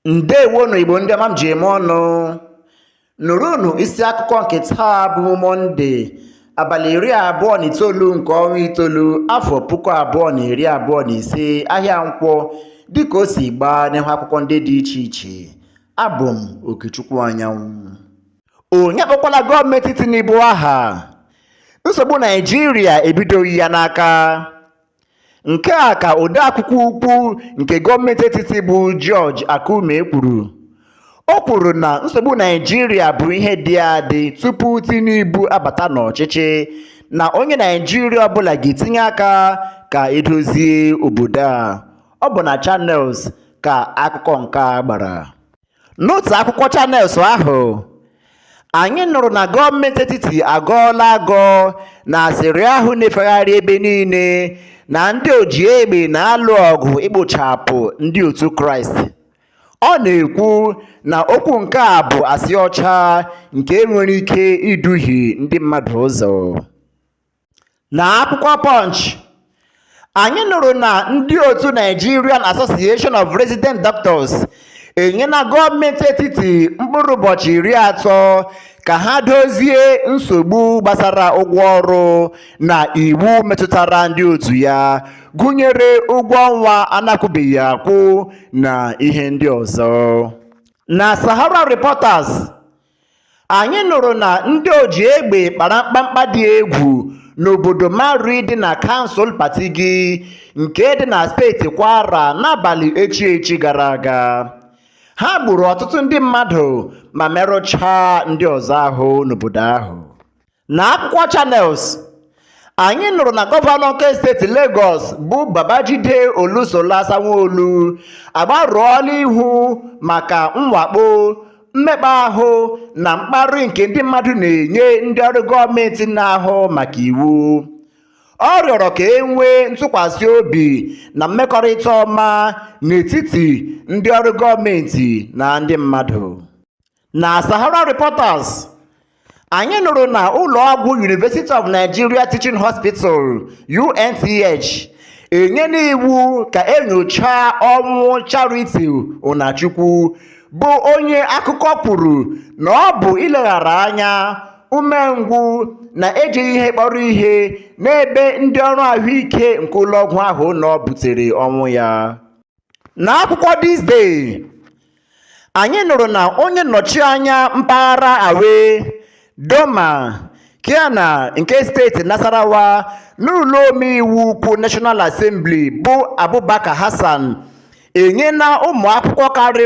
Ndewonu Igbo ndị ọma m ji eme ọnụ. Nụrụnụ isi akụkọ nke taa bụ Mọnde abalị 29 nke ọnwa itoolu afọ 2025 ahịa Nkwọ dịka o si gbaa n'ihu akụkọ ndị dị iche iche. Abụ m Okechukwu Anyanwụ. Onye akpọkwala gọọmenti Tinubu aha. Nsogbu Naịjirịa ebidoghị ya n'aka. Nke a ka odeakwụkwọ ukwu nke gọọmenti etiti bụ George Akume kwuru. O kwuru na nsogbu Naịjirịa bụ ihe dị adị tupu Tinubu abata n'ọchịchị, na onye Naịjirịa ọbụla ga-etinye aka ka edozie obodo a. Ọ bụ na Channels ka akụkọ nke a gbara. N'otu akụkọ Channels ahụ, anyị nụrụ na gọọmenti etiti agọọla agọ na asịrị ahụ na-efegharị ebe niile na ndị oji egbe na-alụ ọgụ ikpochapụ ndị otu Kraịst. Ọ na-ekwu na okwu nke a bụ asị ọcha nke nwere ike iduhie ndị mmadụ ụzọ. Na akwụkwọ Punch, anyị nụrụ na ndị otu Nigerian Association of Resident Doctors enyela gọọmenti etiti mkpụrụ ụbọchị 30 ka ha dozie nsogbu gbasara ụgwọ ọrụ na iwu metụtara ndị otu ya, gụnyere ụgwọ ọnwa anakwụbeghị akwụ na ihe ndị ọzọ. Na Sahara Reporters, anyị nụrụ na ndị oji egbe kpara mkpamkpa dị egwu n'obodo Mari dị na kansụl Patigi nke dị na steeti Kwara n'abalị echi gara aga. Ha gburu ọtụtụ ndị mmadụ ma merụchaa ndị ọzọ ahụ n'obodo ahụ. Na akwụkwọ Channels, anyị nụrụ na gọvanọ nke steeti Lagos bụ Babajide Olusola Sanwo-Olu agbarụọla ihu maka mwakpo, mmekpa ahụ na mkparị nke ndị mmadụ na-enye ndị ọrụ gọọmenti na-ahụ maka iwu. Ọ rịọrọ ka e nwee ntụkwasị obi na mmekọrịta ọma n'etiti ndị ọrụ gọọmenti na ndị mmadụ. Na Sahara Reporters, anyị nụrụ na ụlọ ọgwụ University of Nigeria Teaching Hospital UNTH enyela iwu ka enyochaa ọnwụ Charity Ụnachukwu, bụ onye akụkọ kwuru na ọ bụ ileghara anya, umengwụ na ejighị ihe kpọrọ ihe n'ebe ndị ọrụ ahụike nke ụlọọgwụ ahụ nọ butere ọnwụ ya. N'akwụkwọ This Day, anyị nụrụ na onye nnọchianya mpaghara Awe Doma Kiana nke steeti Nasarawa n'ụlọ omeiwu ukwu National Assembly bụ Abubakar Hassan enyela ụmụ akwụkwọ karịrị